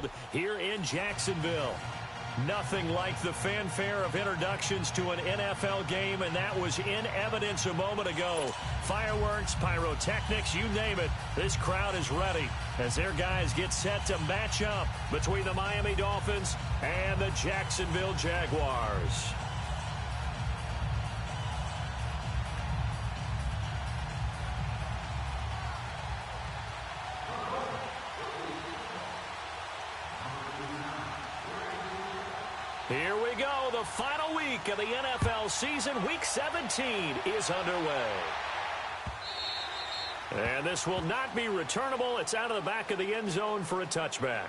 Field here in Jacksonville. Nothing like the fanfare of introductions to an NFL game, and that was in evidence a moment ago. Fireworks, pyrotechnics, you name it. This crowd is ready as their guys get set to match up between the Miami Dolphins and the Jacksonville Jaguars. Here we go. The final week of the NFL season. Week 17 is underway. And this will not be returnable. It's out of the back of the end zone for a touchback.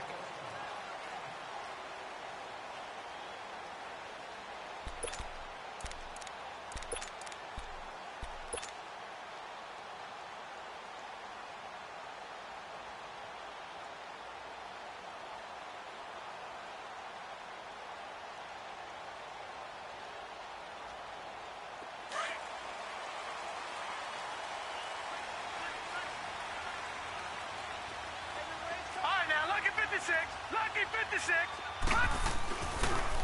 Lucky 56.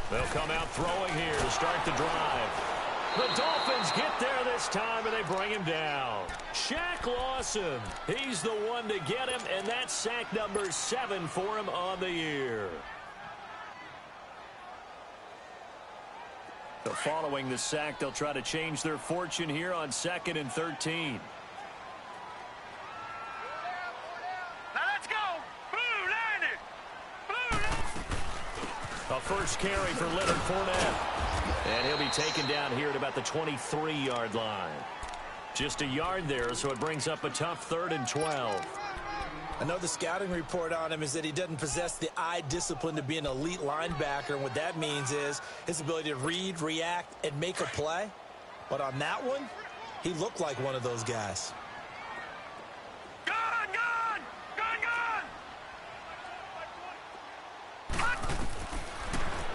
They'll come out throwing here to start the drive. The Dolphins get there this time, and they bring him down. Shaq Lawson, he's the one to get him, and that's sack number 7 for him on the year. So following the sack, they'll try to change their fortune here on 2nd and 13. A first carry for Leonard Fournette. And he'll be taken down here at about the 23-yard line. Just a yard there, so it brings up a tough 3rd and 12. I know the scouting report on him is that he doesn't possess the eye discipline to be an elite linebacker. And what that means is his ability to read, react, and make a play. But on that one, he looked like one of those guys.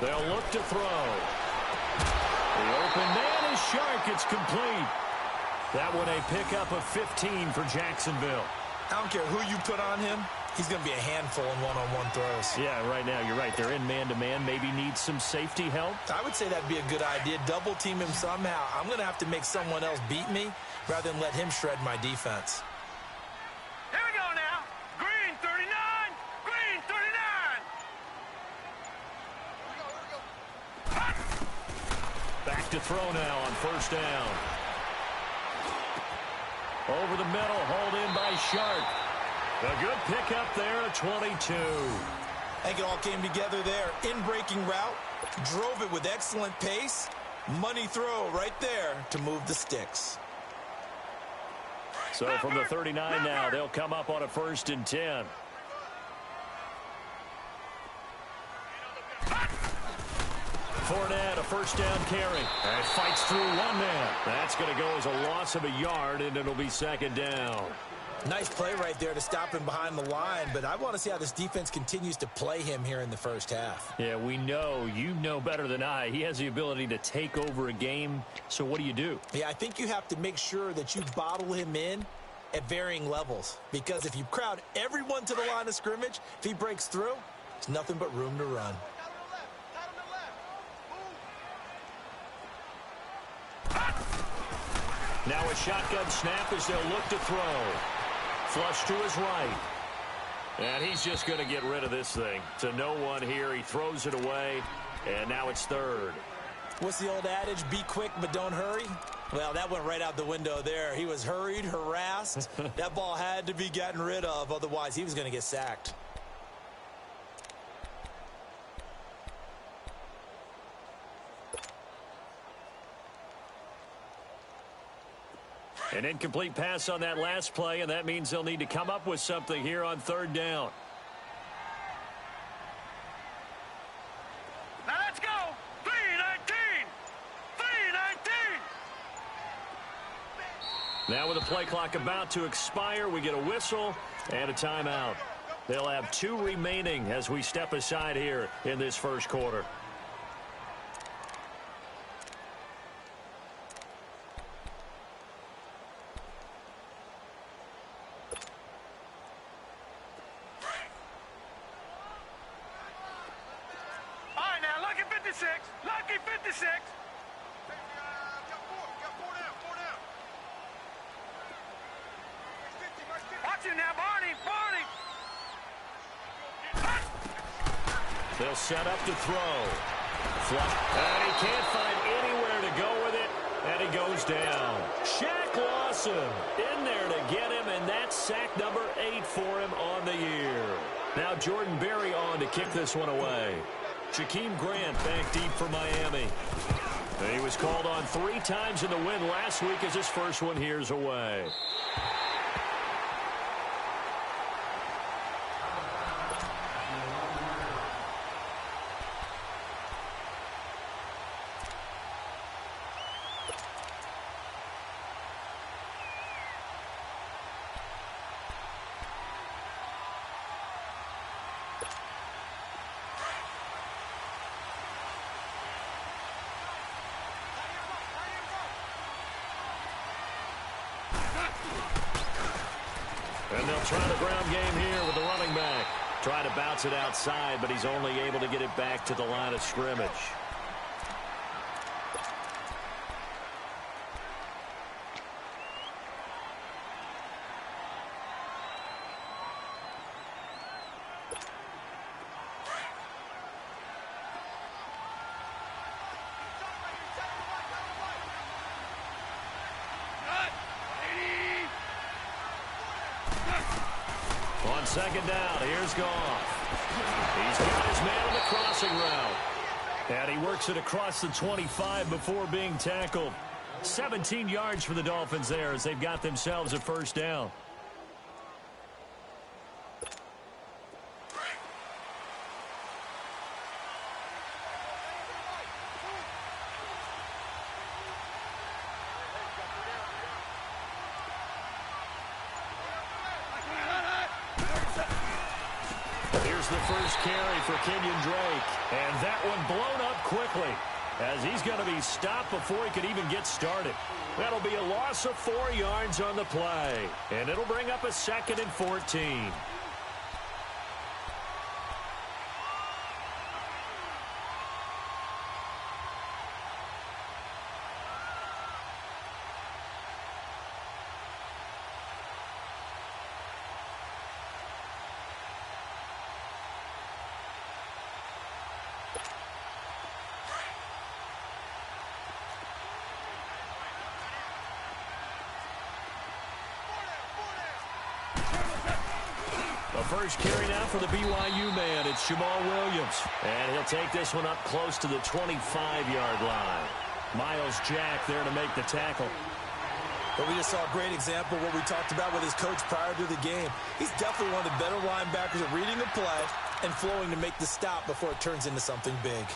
They'll look to throw. The open man is Shark. It's complete. That one a pickup of 15 for Jacksonville. I don't care who you put on him. He's going to be a handful in one-on-one throws. Yeah, right now you're right. They're in man-to-man. Maybe needs some safety help. I would say that'd be a good idea. Double team him somehow. I'm going to have to make someone else beat me rather than let him shred my defense. Here we go now. Green 39. Green 39. Back to throw now on 1st down. Over the middle, hauled in by Shark. A good pickup there at 22. I think it all came together there. In-breaking route, drove it with excellent pace. Money throw right there to move the sticks. So from the 39 now, they'll come up on a 1st and 10. Fournette, a 1st down carry. And fights through one man. That's going to go as a loss of a yard, and it'll be 2nd down. Nice play right there to stop him behind the line, but I want to see how this defense continues to play him here in the 1st half. Yeah, we know. You know better than I. He has the ability to take over a game, so what do? Yeah, I think you have to make sure that you bottle him in at varying levels, because if you crowd everyone to the line of scrimmage, if he breaks through, there's nothing but room to run. Now a shotgun snap as they'll look to throw. Flush to his right. And he's just going to get rid of this thing. To no one here. He throws it away. And now it's 3rd. What's the old adage? Be quick, but don't hurry. Well, that went right out the window there. He was hurried, harassed. That ball had to be gotten rid of. Otherwise, he was going to get sacked. An incomplete pass on that last play, and that means they'll need to come up with something here on 3rd down. Now let's go. 319. 319. Now with the play clock about to expire, we get a whistle and a timeout. They'll have 2 remaining as we step aside here in this 1st quarter. 56. Lucky 56. Watch him now, Barney. Barney. They'll set up to throw. And he can't find anywhere to go with it, and he goes down. Shaq Lawson in there to get him, and that's sack number 8 for him on the year. Now Jordan Berry on to kick this one away. Jakeem Grant back deep for Miami. He was called on 3 times in the win last week as his first one here's away. And they'll try the ground game here with the running back. Try to bounce it outside, but he's only able to get it back to the line of scrimmage. On second down, here's Goff. He's got his man on the crossing route. And he works it across the 25 before being tackled. 17 yards for the Dolphins there as they've got themselves a first down. The first carry for Kenyon Drake, and that one blown up quickly as he's going to be stopped before he could even get started. That'll be a loss of 4 yards on the play, and it'll bring up a 2nd and 14. The first carry now for the BYU man. It's Jamal Williams. And he'll take this one up close to the 25-yard line. Miles Jack there to make the tackle. But we just saw a great example of what we talked about with his coach prior to the game. He's definitely one of the better linebackers at reading the play and flowing to make the stop before it turns into something big.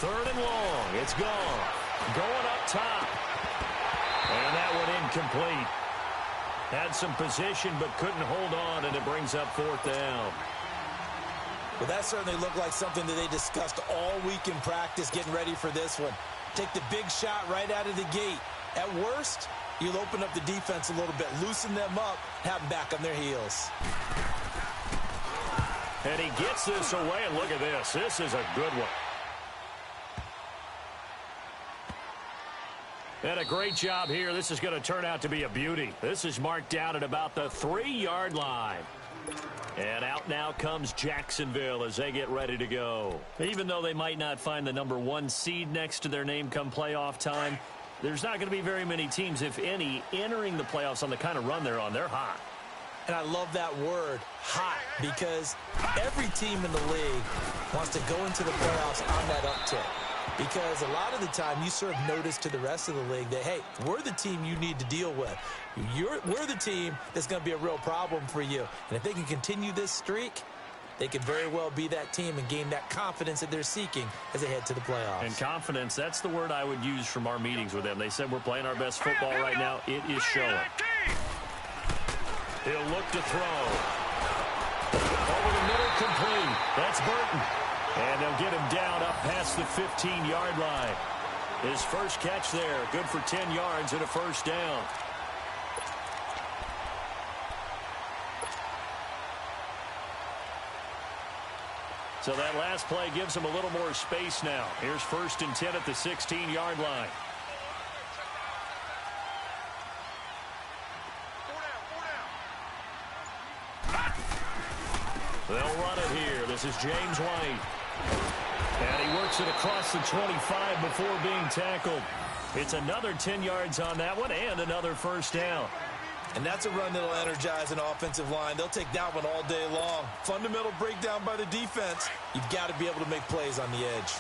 Third and long. It's gone. Going up top. And that one incomplete. Had some position but couldn't hold on, and it brings up 4th down. Well, that certainly looked like something that they discussed all week in practice getting ready for this one. Take the big shot right out of the gate. At worst, you'll open up the defense a little bit, loosen them up, have them back on their heels. And he gets this away, and look at this. This is a good one. And a great job here. This is going to turn out to be a beauty. This is marked down at about the 3-yard line. And out now comes Jacksonville as they get ready to go. Even though they might not find the number 1 seed next to their name come playoff time, there's not going to be very many teams, if any, entering the playoffs on the kind of run they're on. They're hot. And I love that word, hot, because every team in the league wants to go into the playoffs on that uptick. Because a lot of the time you serve notice to the rest of the league that, hey, we're the team you need to deal with. We're the team that's going to be a real problem for you. And if they can continue this streak, they could very well be that team and gain that confidence that they're seeking as they head to the playoffs. And confidence, that's the word I would use from our meetings with them. They said we're playing our best football right now. It is showing. He'll look to throw. Over the middle, complete. That's Burton. And they'll get him down up past the 15-yard line. His first catch there, good for 10 yards and a first down. So that last play gives him a little more space now. Here's 1st and 10 at the 16-yard line. They'll run it here. This is James White. And he works it across the 25 before being tackled. It's another 10 yards on that one and another first down. And that's a run that'll energize an offensive line. They'll take that one all day long. Fundamental breakdown by the defense. You've got to be able to make plays on the edge.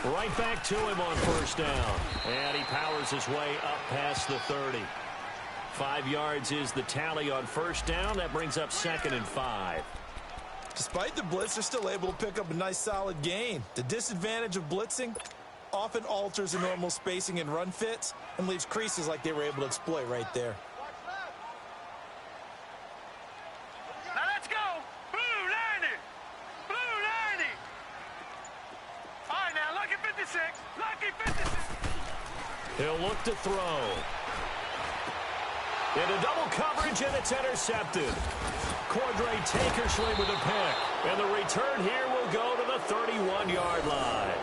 Right back to him on first down. And he powers his way up past the 30. 5 yards is the tally on first down. That brings up 2nd and 5. Despite the blitz, they're still able to pick up a nice solid gain. The disadvantage of blitzing often alters the normal spacing and run fits and leaves creases like they were able to exploit right there. Now let's go. Blue 90. Blue 90. All right, now lucky 56. Lucky 56. He'll look to throw. Into double coverage, and it's intercepted. Cordray Tankersley with a pick. And the return here will go to the 31-yard line.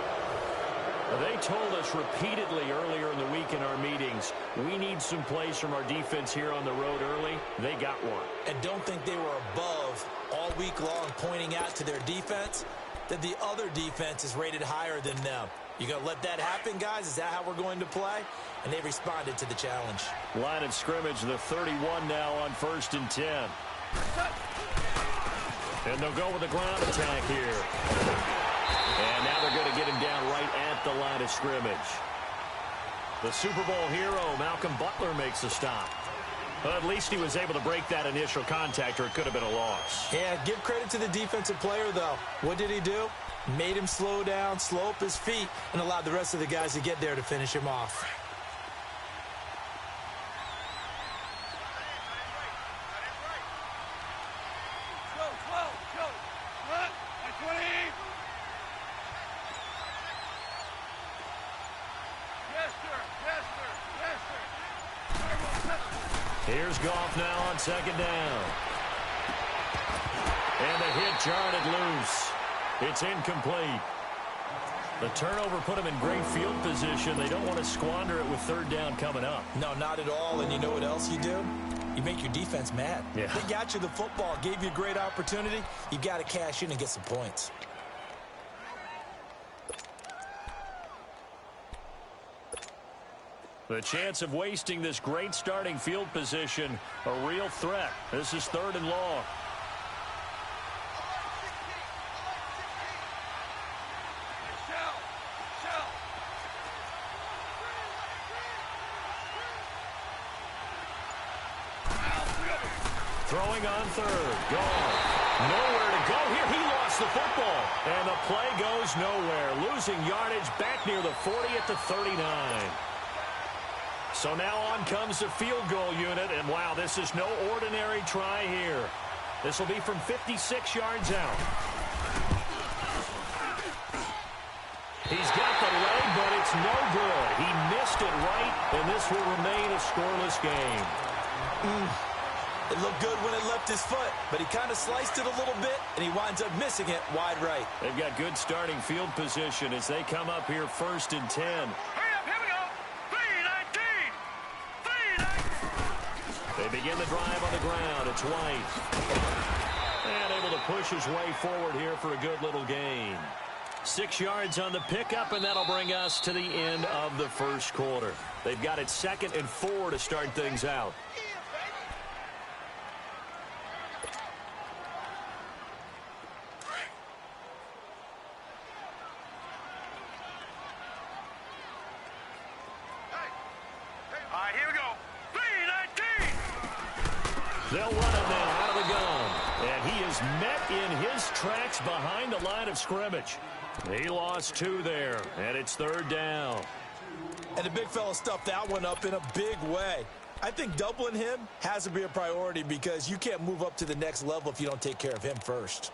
They told us repeatedly earlier in the week in our meetings, we need some plays from our defense here on the road early. They got one. And don't think they were above all week long pointing out to their defense that the other defense is rated higher than them. You going to let that happen, guys? Is that how we're going to play? And they responded to the challenge. Line of scrimmage, the 31 now on 1st and 10. And they'll go with the ground attack here. And now they're going to get him down right at the line of scrimmage. The Super Bowl hero, Malcolm Butler, makes a stop. Well, at least he was able to break that initial contact, or it could have been a loss. Yeah, give credit to the defensive player, though. What did he do? Made him slow down, slow up his feet, and allowed the rest of the guys to get there to finish him off. Here's Goff now on 2nd down. And the hit jarred it loose. It's incomplete. The turnover put them in great field position. They don't want to squander it with 3rd down coming up. No, not at all. And you know what else you do? You make your defense mad. Yeah. They got you the football, gave you a great opportunity. You got to cash in and get some points. The chance of wasting this great starting field position, a real threat. This is 3rd and long. Throwing on 3rd. Gone. Nowhere to go here. He lost the football. And the play goes nowhere. Losing yardage back near the 40 at the 39. So now on comes the field goal unit. And, wow, this is no ordinary try here. This will be from 56 yards out. He's got the leg, but it's no good. He missed it right, and this will remain a scoreless game. It looked good when it left his foot, but he kind of sliced it a little bit, and he winds up missing it wide right. They've got good starting field position as they come up here 1st and 10. Hurry up, here we go. 3-19. 3-19. They begin the drive on the ground. It's White. And able to push his way forward here for a good little gain. 6 yards on the pickup, and that'll bring us to the end of the first quarter. They've got it 2nd and 4 to start things out. All right, here we go. 3-19. They'll run it now out of the gun. And he is met in his tracks behind the line of scrimmage. He lost 2 there, and it's 3rd down. And the big fella stuffed that one up in a big way. I think doubling him has to be a priority because you can't move up to the next level if you don't take care of him first.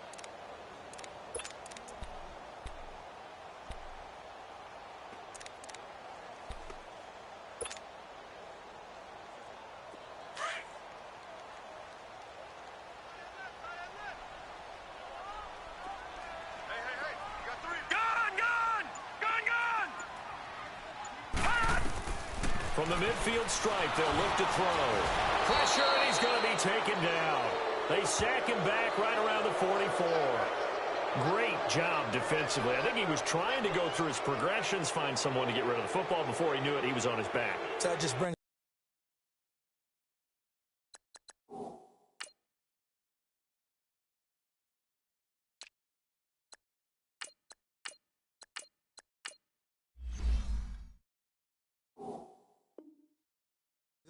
From the midfield stripe, they'll look to throw. Pressure, and he's going to be taken down. They sack him back right around the 44. Great job defensively. I think he was trying to go through his progressions, find someone to get rid of the football. Before he knew it, he was on his back. So that just brings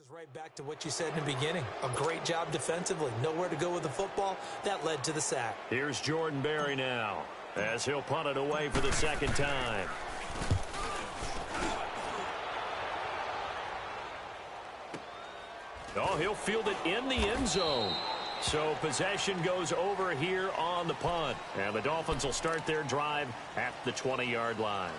right back to what you said in the beginning. A great job defensively. Nowhere to go with the football. That led to the sack. Here's Jordan Berry now as he'll punt it away for the second time. Oh, he'll field it in the end zone. So possession goes over here on the punt. And the Dolphins will start their drive at the 20-yard line.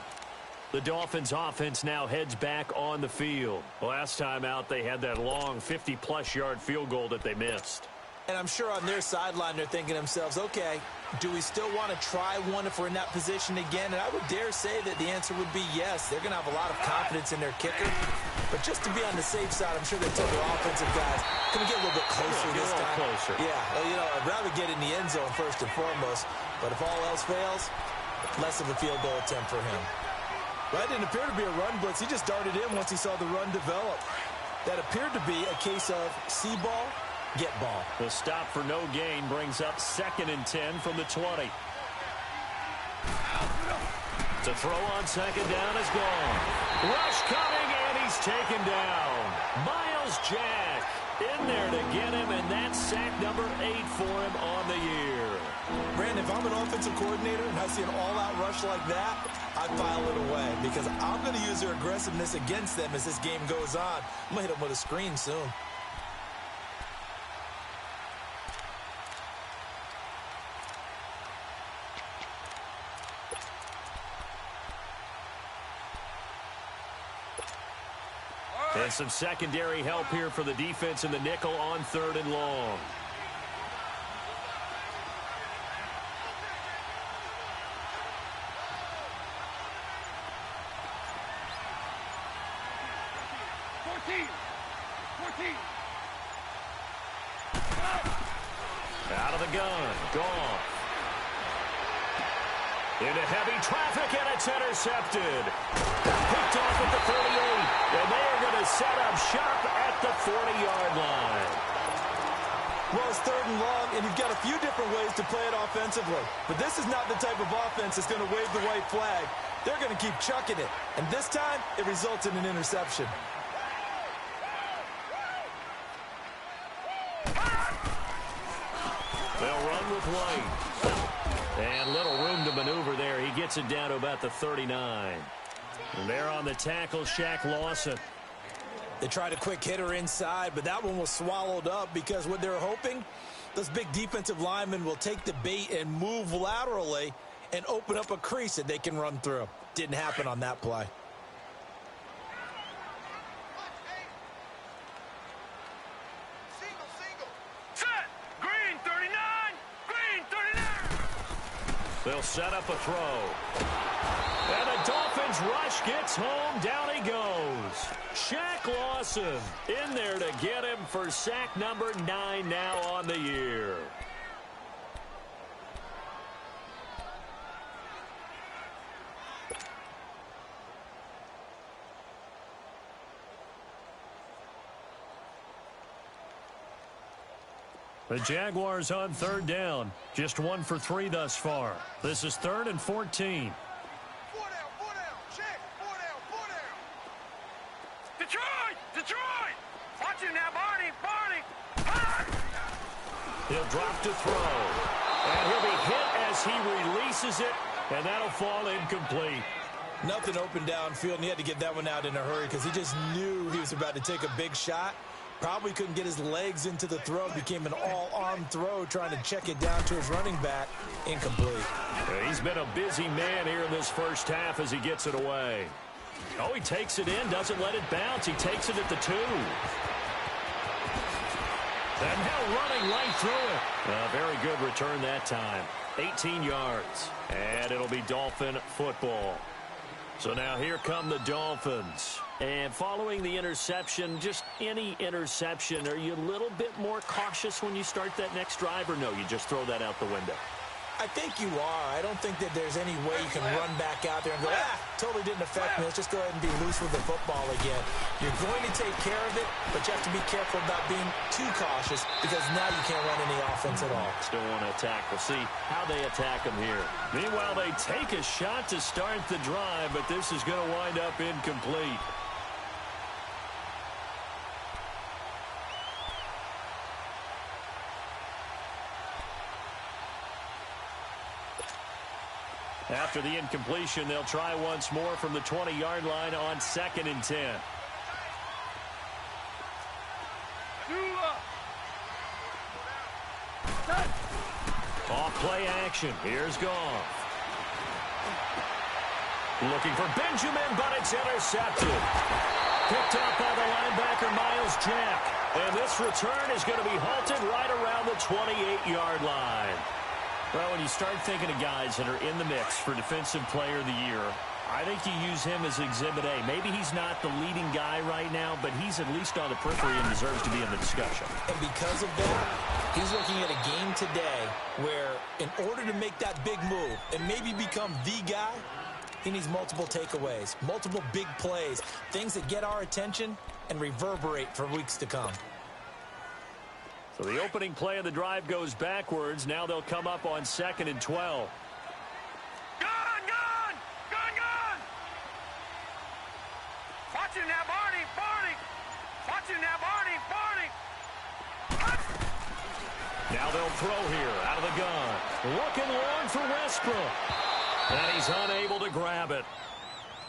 The Dolphins offense now heads back on the field. Last time out, they had that long 50-plus yard field goal that they missed. And I'm sure on their sideline, they're thinking to themselves, okay, do we still want to try one if we're in that position again? And I would dare say that the answer would be yes. They're going to have a lot of confidence in their kicker. But just to be on the safe side, I'm sure they told their offensive guys, can we get a little bit closer this time? Closer. Yeah, well, you know, I'd rather get in the end zone first and foremost. But if all else fails, less of a field goal attempt for him. That didn't appear to be a run blitz. He just darted in once he saw the run develop. That appeared to be a case of see ball, get ball. The stop for no gain brings up 2nd and 10 from the 20. To throw on 2nd down is gone. Rush coming, and he's taken down. Miles Jack in there to get him, and that's sack number 8 for him on the year. Brandon, if I'm an offensive coordinator and I see an all-out rush like that, I file it away because I'm going to use their aggressiveness against them as this game goes on. I'm going to hit them with a screen soon. And some secondary help here for the defense in the nickel on 3rd and long. Out of the gun. Gone. Into heavy traffic, and it's intercepted. Picked off at the 38, and they are going to set up shop at the 40-yard line. Well, it's 3rd and long, and you've got a few different ways to play it offensively. But this is not the type of offense that's going to wave the white flag. They're going to keep chucking it. And this time, it results in an interception. They'll run with White. And little room to maneuver there. He gets it down to about the 39. And there on the tackle, Shaq Lawson. They tried a quick hitter inside, but that one was swallowed up because what they're hoping, those big defensive linemen will take the bait and move laterally and open up a crease that they can run through. Didn't happen on that play. They'll set up a throw. And the Dolphins rush gets home. Down he goes. Shaq Lawson in there to get him for sack number 9 now on the year. The Jaguars on 3rd down. Just 1 for 3 thus far. This is 3rd and 14. 4 down, check, 4 down, 4 down. Detroit! Watch him now, Barney! He'll drop to throw. And he'll be hit as he releases it, and that'll fall incomplete. Nothing open downfield, and he had to get that one out in a hurry because he just knew he was about to take a big shot. Probably couldn't get his legs into the throw. Became an all-arm throw trying to check it down to his running back. Incomplete. He's been a busy man here in this first half as he gets it away. Oh, he takes it in, doesn't let it bounce. He takes it at the 2. And now running right through it. A very good return that time. 18 yards. And it'll be Dolphin football. So now here come the Dolphins. And following the interception, just any interception, are you a little bit more cautious when you start that next drive, or no, you just throw that out the window? I think you are. I don't think that there's any way you can run back out there and go, totally didn't affect me. Let's just go ahead and be loose with the football again. You're going to take care of it, but you have to be careful about being too cautious because now you can't run any offense at all. Still want to attack. We'll see how they attack them here. Meanwhile, they take a shot to start the drive, but this is going to wind up incomplete. After the incompletion, they'll try once more from the 20-yard line on 2nd and 10. Off play action. Here's Goff. Looking for Benjamin, but it's intercepted. Picked up by the linebacker, Miles Jack. And this return is going to be halted right around the 28-yard line. Well, when you start thinking of guys that are in the mix for Defensive Player of the Year, I think you use him as Exhibit A. Maybe he's not the leading guy right now, but he's at least on the periphery and deserves to be in the discussion. And because of that, he's looking at a game today where in order to make that big move and maybe become the guy, he needs multiple takeaways, multiple big plays, things that get our attention and reverberate for weeks to come. So the opening play of the drive goes backwards. Now they'll come up on 2nd and 12. Gone! Watch him now, Barney! Watch him now, Barney! Now they'll throw here out of the gun. Looking long for Westbrook. And he's unable to grab it.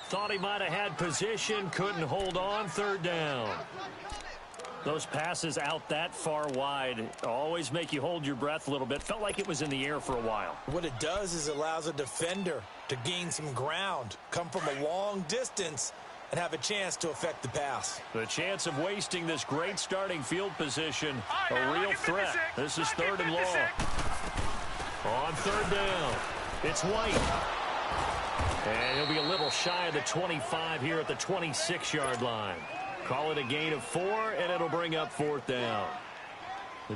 Thought he might have had position, couldn't hold on, 3rd down. Those passes out that far wide always make you hold your breath a little bit. Felt like it was in the air for a while. What it does is it allows a defender to gain some ground, come from a long distance, and have a chance to affect the pass. The chance of wasting this great starting field position, a real threat. This is 3rd and long. On 3rd down, it's White. And he'll be a little shy of the 25 here at the 26-yard line. Call it a gain of 4, and it'll bring up 4th down.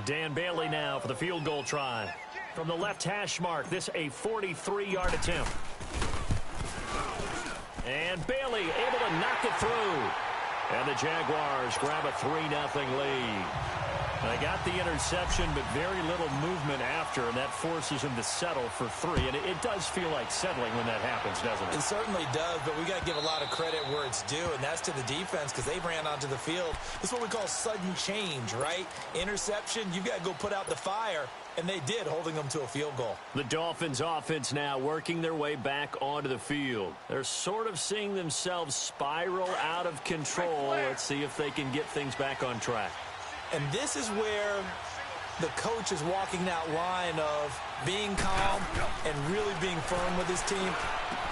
Dan Bailey now for the field goal try. From the left hash mark, this a 43-yard attempt. And Bailey able to knock it through. And the Jaguars grab a 3-0 lead. They got the interception, but very little movement after, and that forces him to settle for 3. And it does feel like settling when that happens, doesn't it? It certainly does, but we got to give a lot of credit where it's due, and that's to the defense because they ran onto the field. This is what we call sudden change, right? Interception, you got to go put out the fire, and they did, holding them to a field goal. The Dolphins offense now working their way back onto the field. They're sort of seeing themselves spiral out of control. Let's see if they can get things back on track. And this is where the coach is walking that line of being calm and really being firm with his team.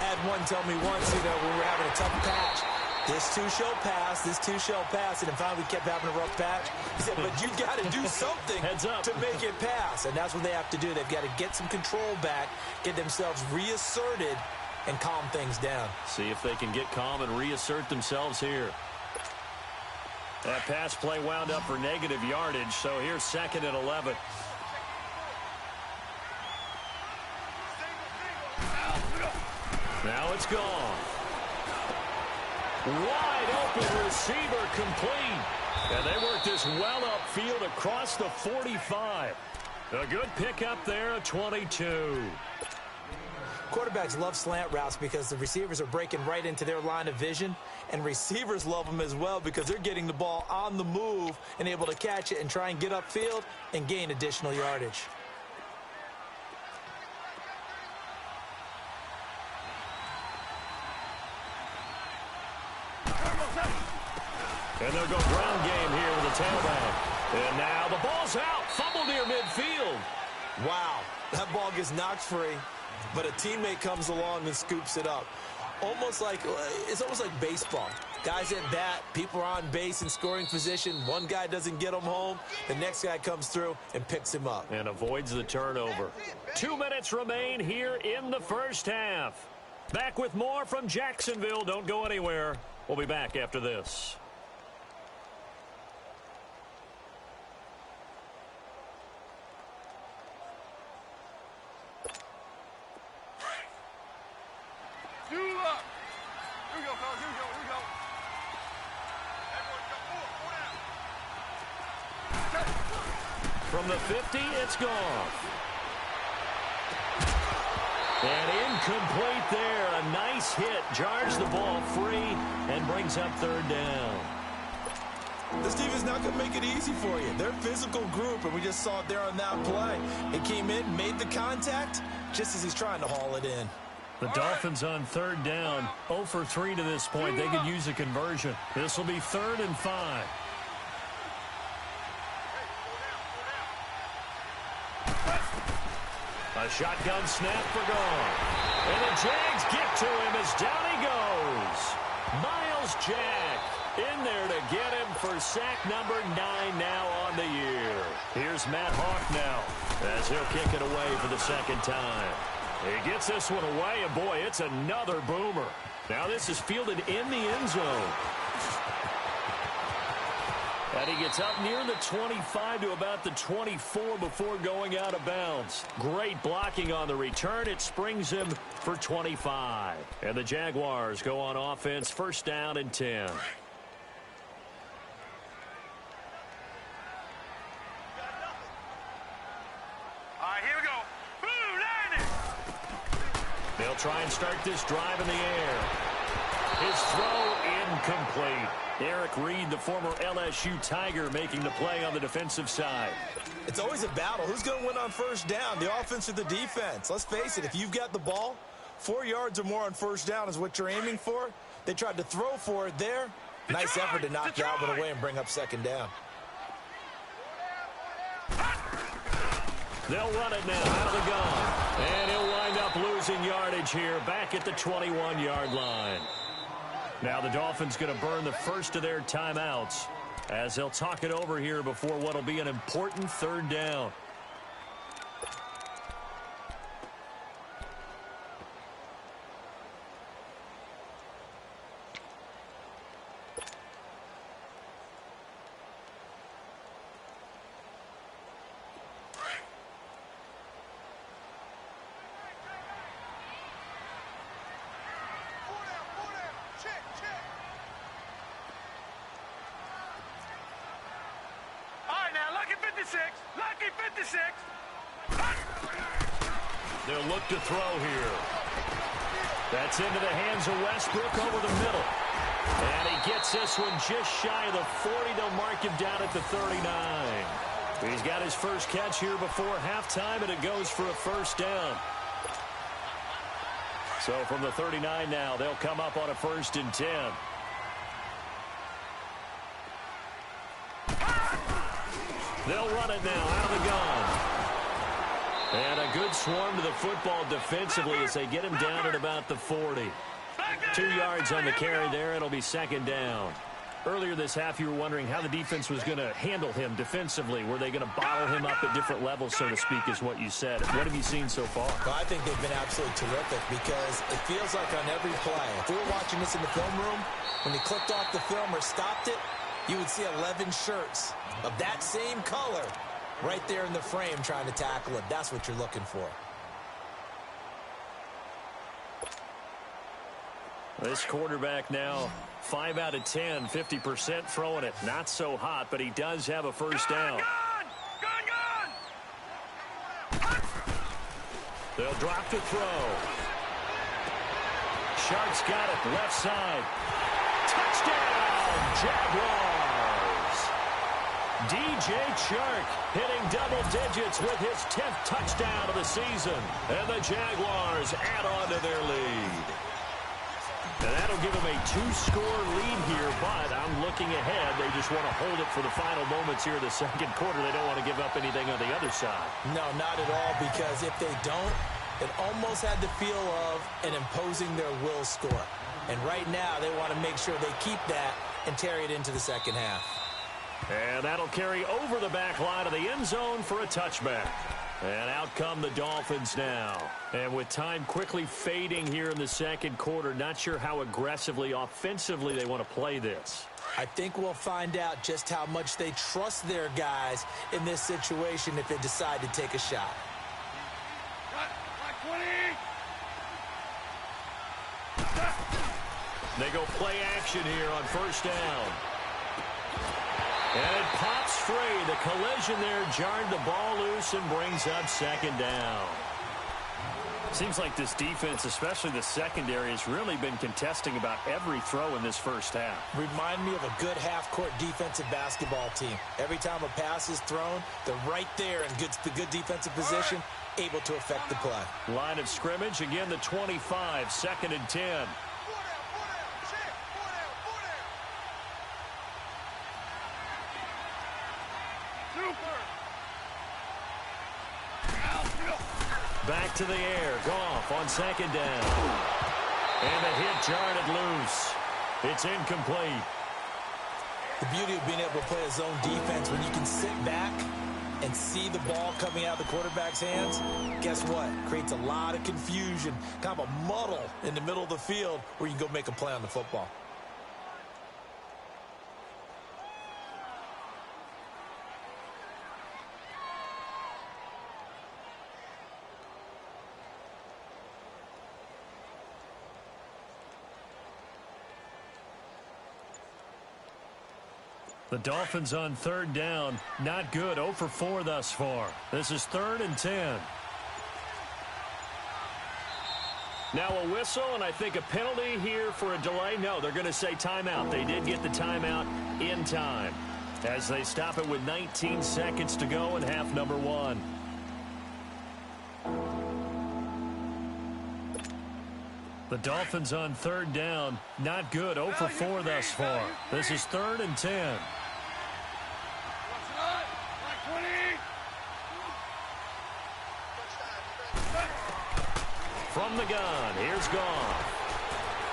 I had one tell me once, when we were having a tough patch, this too shall pass, this too shall pass. And finally we kept having a rough patch. He said, but you got to do something Heads up. to make it pass. And that's what they have to do. They've got to get some control back, get themselves reasserted, and calm things down. See if they can get calm and reassert themselves here. That pass play wound up for negative yardage, so here's 2nd and 11. Now it's gone. Wide open receiver complete. And they work this well upfield across the 45. A good pickup there at 22. Quarterbacks love slant routes because the receivers are breaking right into their line of vision, and receivers love them as well because they're getting the ball on the move and able to catch it and try and get upfield and gain additional yardage. And they'll go ground game here with the tailback. And now the ball's out. Fumble near midfield. Wow, that ball gets knocked free, but a teammate comes along and scoops it up. It's almost like baseball. Guys at bat, people are on base in scoring position. One guy doesn't get him home. The next guy comes through and picks him up. And avoids the turnover. 2 minutes remain here in the first half. Back with more from Jacksonville. Don't go anywhere. We'll be back after this. From the 50, it's gone. And incomplete there. A nice hit. Jars the ball free and brings up third down. This team is not going to make it easy for you. They're a physical group, and we just saw it there on that play. It came in, made the contact, just as he's trying to haul it in. The Dolphins on third down. 0 for 3 to this point. They could use a conversion. This will be 3rd and 5. A shotgun snap for gone. And the Jags get to him as down he goes. Miles Jack in there to get him for sack number 9 now on the year. Here's Matt Hawk now as he'll kick it away for the second time. He gets this one away, and boy, it's another boomer. Now this is fielded in the end zone. And he gets up near the 25 to about the 24 before going out of bounds. Great blocking on the return. It springs him for 25. And the Jaguars go on offense, first down and 10. All right, here we go. Boo, landing. They'll try and start this drive in the air. His throw incomplete. Eric Reed, the former LSU Tiger, making the play on the defensive side. It's always a battle. Who's going to win on first down, the offense or the defense? Let's face it, if you've got the ball, 4 yards or more on first down is what you're aiming for. They tried to throw for it there. Nice effort to knock Galvin away and bring up second down. They'll run it now out of the gun. And he'll wind up losing yardage here back at the 21-yard line. Now the Dolphins going to burn the first of their timeouts as they'll talk it over here before what will be an important third down. Lucky 56. They'll look to throw here. That's into the hands of Westbrook over the middle. And he gets this one just shy of the 40. They'll mark him down at the 39. He's got his first catch here before halftime, and it goes for a first down. So from the 39 now, they'll come up on a 1st and 10. They'll run it now out of the gun. And a good swarm to the football defensively as they get him down at about the 40. 2 yards on the carry there. It'll be second down. Earlier this half, you were wondering how the defense was going to handle him defensively. Were they going to bottle him up at different levels, so to speak, is what you said. What have you seen so far? Well, I think they've been absolutely terrific because it feels like on every play, if we were watching this in the film room, when he clicked off the film or stopped it, you would see 11 shirts of that same color right there in the frame trying to tackle it. That's what you're looking for. This quarterback now 5 out of 10, 50% throwing it. Not so hot, but he does have a first down. They'll drop to throw. Shark's got it, left side. Touchdown, Jaguars. DJ Chark hitting double digits with his 10th touchdown of the season. And the Jaguars add on to their lead. And that'll give them a 2-score lead here, but I'm looking ahead. They just want to hold it for the final moments here in the second quarter. They don't want to give up anything on the other side. No, not at all, because if they don't, it almost had the feel of an imposing their will score. And right now, they want to make sure they keep that and carry it into the second half. And that'll carry over the back line of the end zone for a touchback. And out come the Dolphins now. And with time quickly fading here in the second quarter, not sure how aggressively, offensively they want to play this. I think we'll find out just how much they trust their guys in this situation if they decide to take a shot. They go play action here on first down. And it pops free. The collision there jarred the ball loose and brings up second down. Seems like this defense, especially the secondary, has really been contesting about every throw in this first half. Remind me of a good half-court defensive basketball team. Every time a pass is thrown, they're right there in the good defensive position, able to affect the play. Line of scrimmage, again the 25, 2nd and 10. Back to the air. Goff on second down. And the hit jarred it loose. It's incomplete. The beauty of being able to play a zone defense when you can sit back and see the ball coming out of the quarterback's hands, guess what? Creates a lot of confusion, kind of a muddle in the middle of the field where you can go make a play on the football. The Dolphins on third down. Not good. 0 for 4 thus far. This is 3rd and 10. Now a whistle, and I think a penalty here for a delay. No, they're going to say timeout. They did get the timeout in time as they stop it with 19 seconds to go in half number 1. The Dolphins on third down. Not good. 0 for 4 thus far. This is 3rd and 10. From the gun, here's Goff.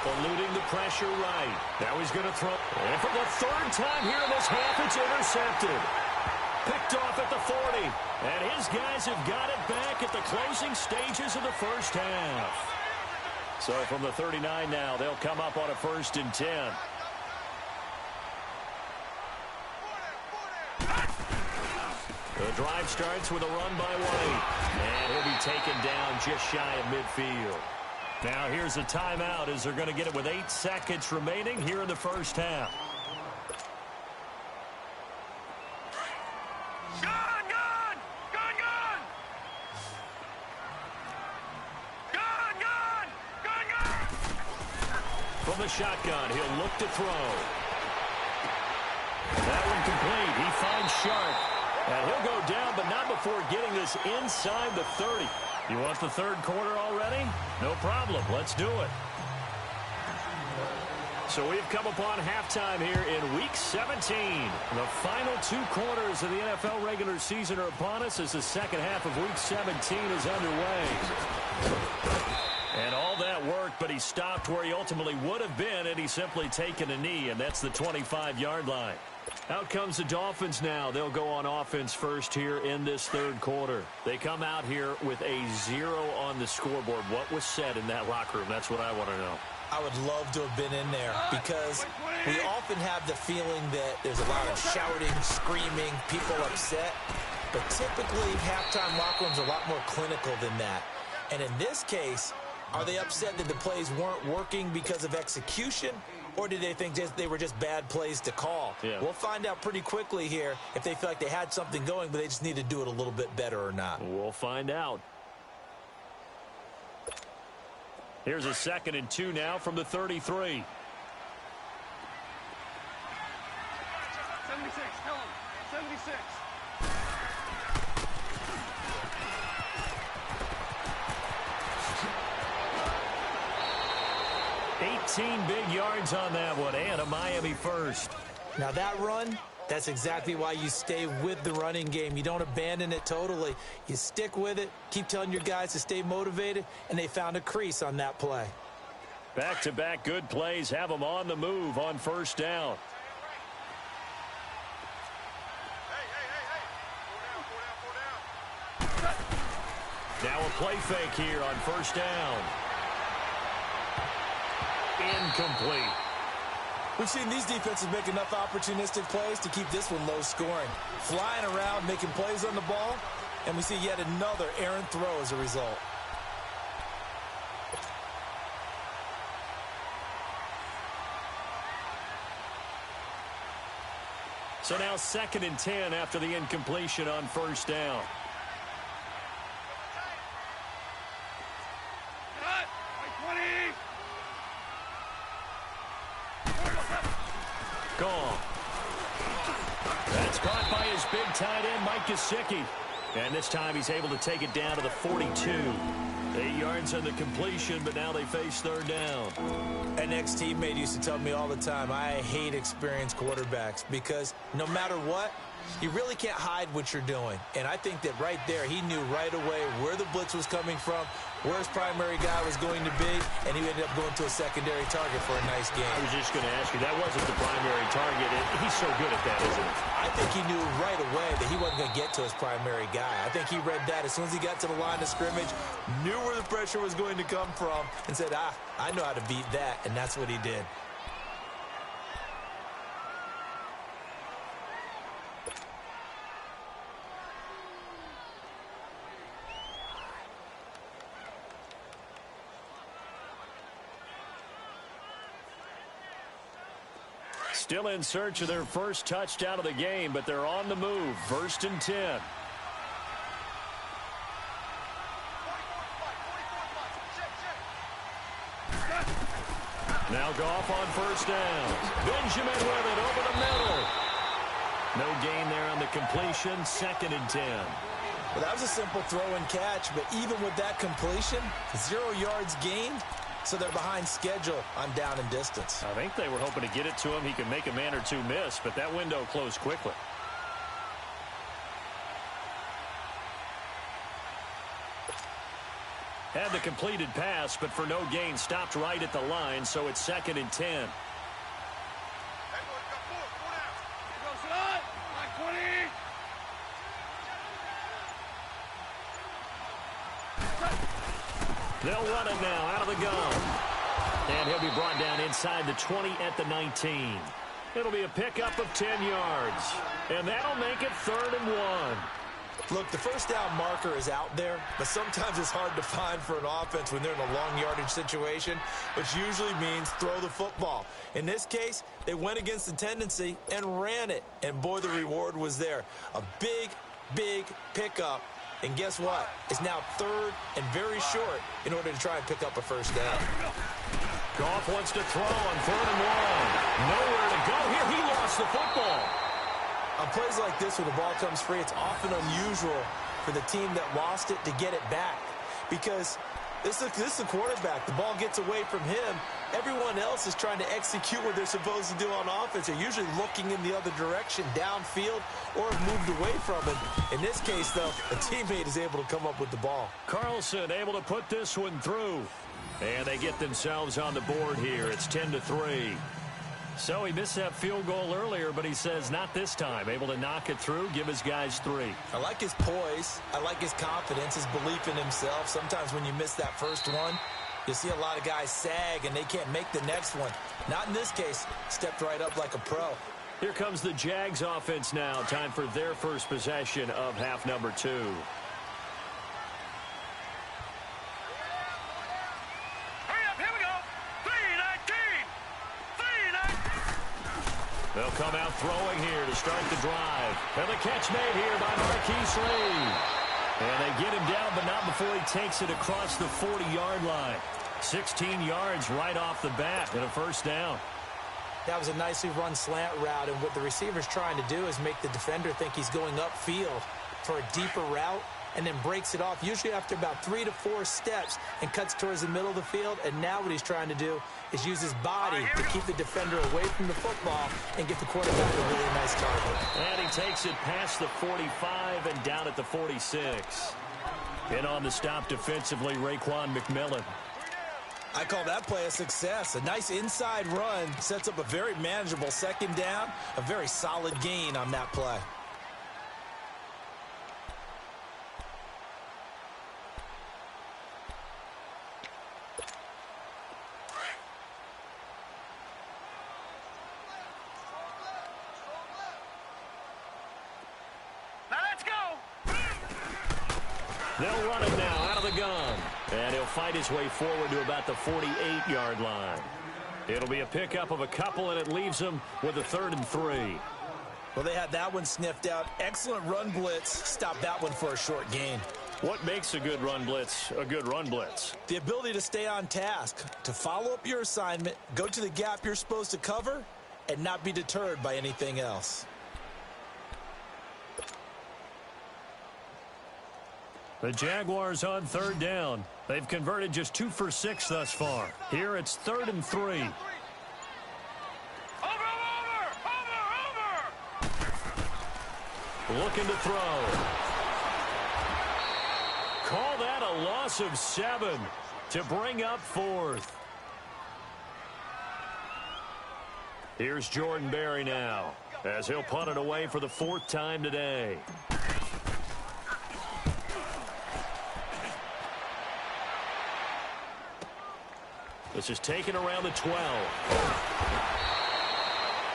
Eluding the pressure right. Now he's going to throw. And for the 3rd time here in this half, it's intercepted. Picked off at the 40. And his guys have got it back at the closing stages of the first half. So from the 39 now, they'll come up on a 1st and 10. The drive starts with a run by White. And he'll be taken down just shy of midfield. Now here's a timeout as they're going to get it with 8 seconds remaining here in the first half. From the shotgun, he'll look to throw. That one complete. He finds Sharp. And he'll go down, but not before getting this inside the 30. You want the 3rd quarter already? No problem. Let's do it. So we've come upon halftime here in Week 17. The final 2 quarters of the NFL regular season are upon us as the second half of Week 17 is underway. And all that worked, but he stopped where he ultimately would have been had he simply taken a knee, and that's the 25-yard line. Out comes the Dolphins now. They'll go on offense first here in this 3rd quarter. They come out here with a 0 on the scoreboard. What was said in that locker room? That's what I want to know. I would love to have been in there because we often have the feeling that there's a lot of shouting, screaming, people upset. But typically, halftime locker rooms are a lot more clinical than that. And in this case, are they upset that the plays weren't working because of execution? Or did they think they were just bad plays to call? Yeah. We'll find out pretty quickly here if they feel like they had something going, but they just need to do it a little bit better or not. We'll find out. Here's a 2nd and 2 now from the 33. 76, tell him. 76. 14 big yards on that one, and a Miami first. Now that run, that's exactly why you stay with the running game. You don't abandon it totally. You stick with it, keep telling your guys to stay motivated, and they found a crease on that play. Back-to-back good plays have them on the move on first down. Now a play fake here on first down. Incomplete. We've seen these defenses make enough opportunistic plays to keep this one low scoring. Flying around, making plays on the ball, and we see yet another errant throw as a result. So now 2nd and 10 after the incompletion on first down. Gone. That's caught by his big tight end, Mike Gesicki. And this time he's able to take it down to the 42. 8 yards on the completion, but now they face third down. An ex-teammate used to tell me all the time, I hate experienced quarterbacks because no matter what, you really can't hide what you're doing. And I think that right there, he knew right away where the blitz was coming from, where his primary guy was going to be, and he ended up going to a secondary target for a nice game. I was just going to ask you, that wasn't the primary target. He's so good at that, isn't he? I think he knew right away that he wasn't going to get to his primary guy. I think he read that as soon as he got to the line of scrimmage, knew where the pressure was going to come from, and said, I know how to beat that, and that's what he did. Still in search of their first touchdown of the game, but they're on the move. 1st and 10. Now Goff on first down. Benjamin with it over the middle. No gain there on the completion. 2nd and 10. Well, that was a simple throw and catch, but even with that completion, 0 yards gained. So they're behind schedule on down and distance. I think they were hoping to get it to him. He could make a man or two miss, but that window closed quickly. Had the completed pass, but for no gain, stopped right at the line, so it's 2nd and 10. They'll run it now out of the gun. And he'll be brought down inside the 20 at the 19. It'll be a pickup of 10 yards. And that'll make it 3rd and 1. Look, the first down marker is out there, but sometimes it's hard to find for an offense when they're in a long yardage situation, which usually means throw the football. In this case, they went against the tendency and ran it. And boy, the reward was there. A big, big pickup. And guess what? It's now 3rd and very short in order to try and pick up a first down. Goff wants to throw on 3rd and 1. Nowhere to go here. He lost the football. On plays like this where the ball comes free, it's often unusual for the team that lost it to get it back. Because this is the quarterback. The ball gets away from him. Everyone else is trying to execute what they're supposed to do on offense. They're usually looking in the other direction, downfield, or have moved away from him. In this case, though, a teammate is able to come up with the ball. Carlson able to put this one through. And they get themselves on the board here. It's 10-3. So he missed that field goal earlier, but he says not this time. Able to knock it through, give his guys 3. I like his poise. I like his confidence, his belief in himself. Sometimes when you miss that first one, you'll see a lot of guys sag and they can't make the next one. Not in this case. Stepped right up like a pro. Here comes the Jags offense now. Time for their first possession of half number 2. They'll come out throwing here to start the drive. And the catch made here by Marquise Lee. And they get him down, but not before he takes it across the 40-yard line. 16 yards right off the bat and a first down. That was a nicely run slant route, and what the receiver's trying to do is make the defender think he's going upfield for a deeper route, and then breaks it off, usually after about 3 to 4 steps, and cuts towards the middle of the field. And now what he's trying to do is use his body to keep the defender away from the football and get the quarterback a really nice target. And he takes it past the 45 and down at the 46. In on the stop defensively, Raekwon McMillan. I call that play a success. A nice inside run sets up a very manageable second down, a very solid gain on that play. Now let's go. They'll run it now out of the gun. And he'll fight his way forward to about the 48-yard line. It'll be a pickup of a couple, and it leaves them with a 3rd and 3. Well, they had that one sniffed out. Excellent run blitz. Stop that one for a short gain. What makes a good run blitz a good run blitz? The ability to stay on task, to follow up your assignment, go to the gap you're supposed to cover, and not be deterred by anything else. The Jaguars on 3rd down. They've converted just 2 for 6 thus far. Here it's 3rd and 3. Over. Looking to throw. Call that a loss of 7 to bring up 4th. Here's Jordan Berry now, as he'll punt it away for the 4th time today. This is taken around the 12.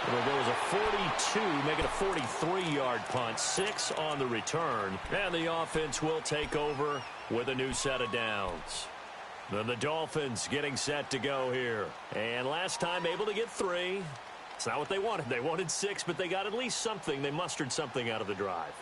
It'll go as a 42, make it a 43-yard punt. 6 on the return. And the offense will take over with a new set of downs. Then the Dolphins getting set to go here. And last time able to get 3. It's not what they wanted. They wanted 6, but they got at least something. They mustered something out of the drive.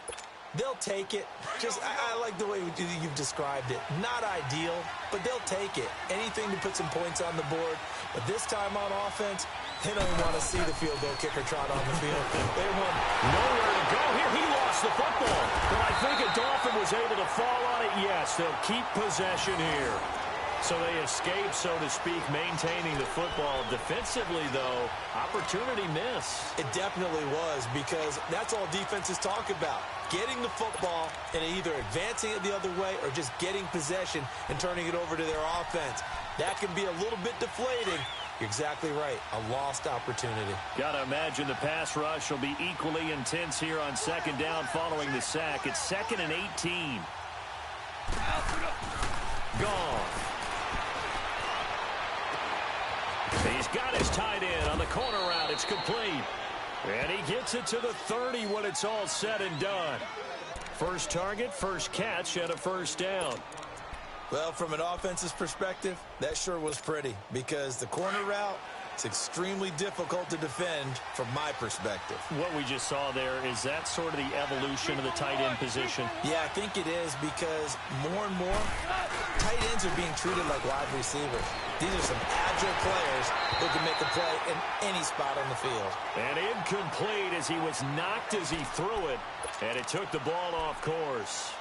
They'll take it. I like the way you've described it. Not ideal, but they'll take it. Anything to put some points on the board. But this time on offense, they don't want to see the field goal kicker trot on the field. They want nowhere to go here. He lost the football. But I think a Dolphin was able to fall on it. Yes, they'll keep possession here. So they escape, so to speak, maintaining the football. Defensively, though, opportunity miss. It definitely was, because that's all defenses talk about. Getting the football and either advancing it the other way or just getting possession and turning it over to their offense. That can be a little bit deflating. You're exactly right. A lost opportunity. Got to imagine the pass rush will be equally intense here on 2nd down following the sack. It's 2nd and 18. Gone. He's got his tight end on the corner route. It's complete. And he gets it to the 30 when it's all said and done. First target, first catch, and a 1st down. Well, from an offense's perspective, that sure was pretty, because the corner route is extremely difficult to defend from my perspective. What we just saw there, is that sort of the evolution of the tight end position? Yeah, I think it is, because more and more, tight ends are being treated like wide receivers. These are some agile players who can make a play in any spot on the field. And incomplete as he was knocked as he threw it, and it took the ball off course.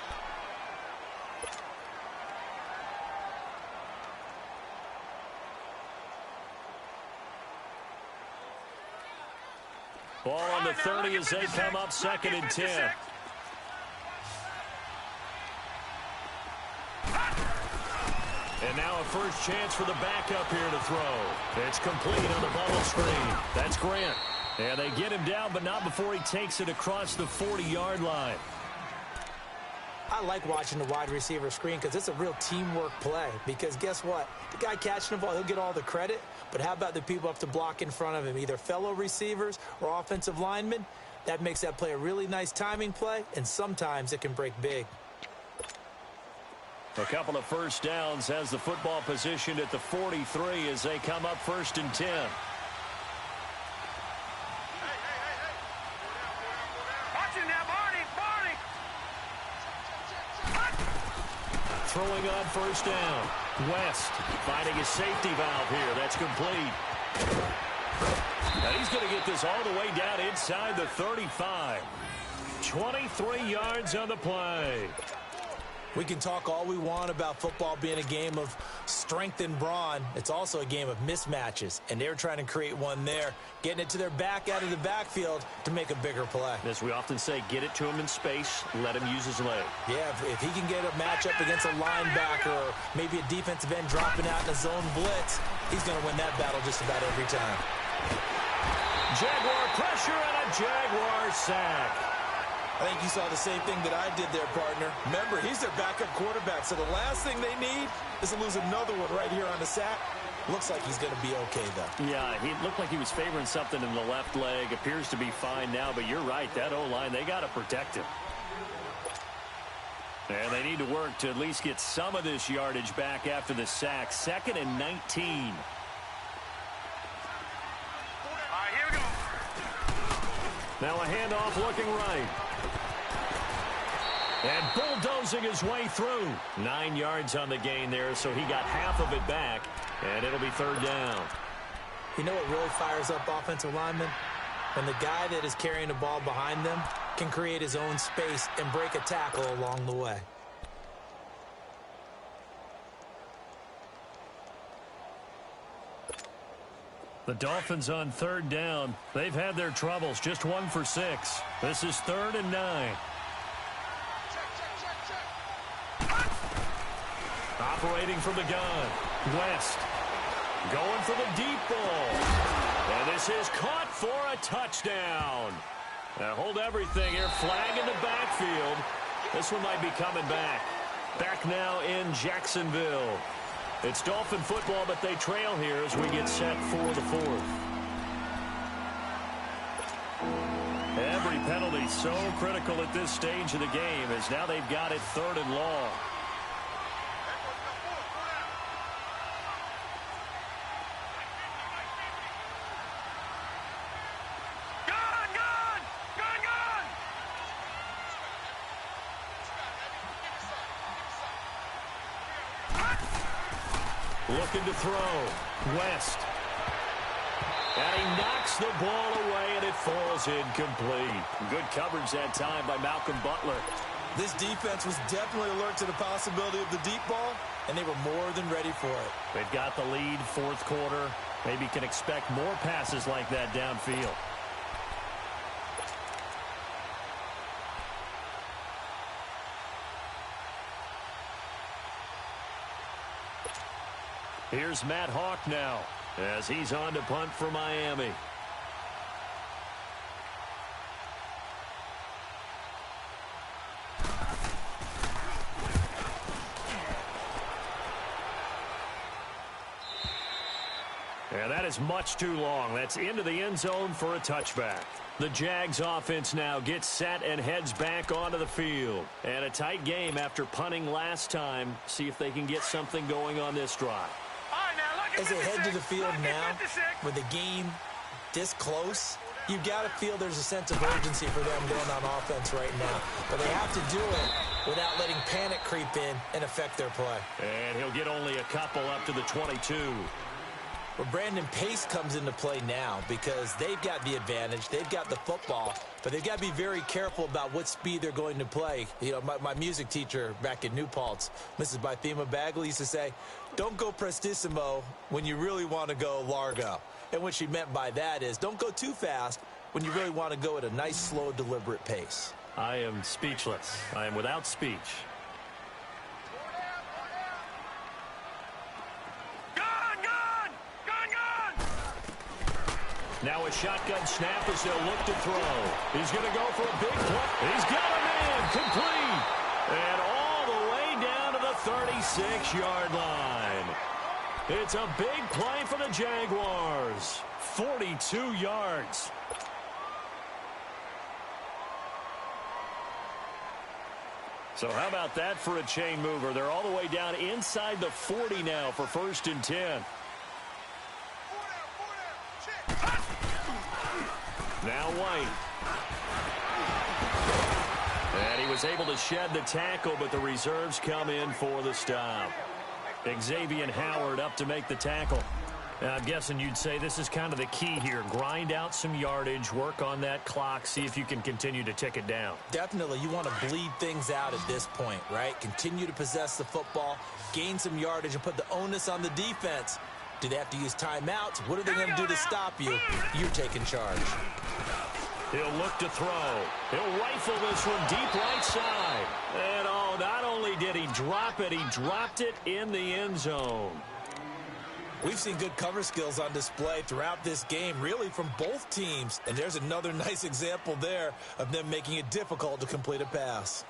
Ball on the 30 as they come up 2nd and 10. And now a first chance for the backup here to throw. It's complete on the bubble screen. That's Grant. And they get him down, but not before he takes it across the 40-yard line. I like watching the wide receiver screen because it's a real teamwork play. Because guess what? The guy catching the ball, he'll get all the credit. But how about the people up to block in front of him, either fellow receivers or offensive linemen? That makes that play a really nice timing play, and sometimes it can break big. A couple of first downs has the football positioned at the 43 as they come up 1st and 10. Throwing on 1st down. West finding his safety valve here. That's complete. And he's going to get this all the way down inside the 35. 23 yards on the play. We can talk all we want about football being a game of strength and brawn. It's also a game of mismatches, and they're trying to create one there, getting it to their back out of the backfield to make a bigger play. As we often say, get it to him in space, let him use his leg. Yeah, if he can get a matchup against a linebacker or maybe a defensive end dropping out in a zone blitz, he's going to win that battle just about every time. Jaguar pressure and a Jaguar sack. I think you saw the same thing that I did there, partner. Remember, he's their backup quarterback, so the last thing they need is to lose another one right here on the sack. Looks like he's going to be okay, though. Yeah, he looked like he was favoring something in the left leg. Appears to be fine now, but you're right. That O-line, they got to protect him. And they need to work to at least get some of this yardage back after the sack. 2nd and 19. Now a handoff looking right. And bulldozing his way through. 9 yards on the gain there, so he got half of it back, and it'll be 3rd down. You know what really fires up offensive linemen? When the guy that is carrying the ball behind them can create his own space and break a tackle along the way. The Dolphins on 3rd down. They've had their troubles. Just 1 for 6. This is 3rd and 9. Operating from the gun. West. Going for the deep ball. And this is caught for a touchdown. Now hold everything here. Flag in the backfield. This one might be coming back. Back now in Jacksonville. It's Dolphin football, but they trail here as we get set for the 4th. Every penalty so critical at this stage of the game as now they've got it 3rd and long. Looking to throw. West. And he knocks the ball away, and it falls incomplete. Good coverage that time by Malcolm Butler. This defense was definitely alert to the possibility of the deep ball, and they were more than ready for it. They've got the lead, 4th quarter. Maybe can expect more passes like that downfield. Here's Matt Hawk now as he's on to punt for Miami. And that is much too long. That's into the end zone for a touchback. The Jags offense now gets set and heads back onto the field. And a tight game after punting last time. See if they can get something going on this drive. As they head to the field now, with the game this close, you've got to feel there's a sense of urgency for them going on offense right now. But they have to do it without letting panic creep in and affect their play. And he'll get only a couple up to the 22. Well, Brandon Pace comes into play now because they've got the advantage. They've got the football, but they've got to be very careful about what speed they're going to play. You know, my music teacher back in New Paltz, Mrs. Bythema Bagley, used to say, don't go prestissimo when you really want to go largo. And what she meant by that is don't go too fast when you really want to go at a nice, slow, deliberate pace. I am speechless. I am without speech. Now a shotgun snap as they'll look to throw. He's going to go for a big play. He's got him in. Complete. And all the way down to the 36-yard line. It's a big play for the Jaguars. 42 yards. So how about that for a chain mover? They're all the way down inside the 40 now for 1st and 10. Now White. And he was able to shed the tackle, but the reserves come in for the stop. Xavier Howard up to make the tackle. I'm guessing you'd say this is kind of the key here. Grind out some yardage, work on that clock, see if you can continue to tick it down. Definitely. You want to bleed things out at this point, right? Continue to possess the football, gain some yardage, and put the onus on the defense. Do they have to use timeouts? What are they going to do to stop you? You're taking charge. He'll look to throw. He'll rifle this one deep right side. And not only did he drop it, he dropped it in the end zone. We've seen good cover skills on display throughout this game, really from both teams. And there's another nice example there of them making it difficult to complete a pass.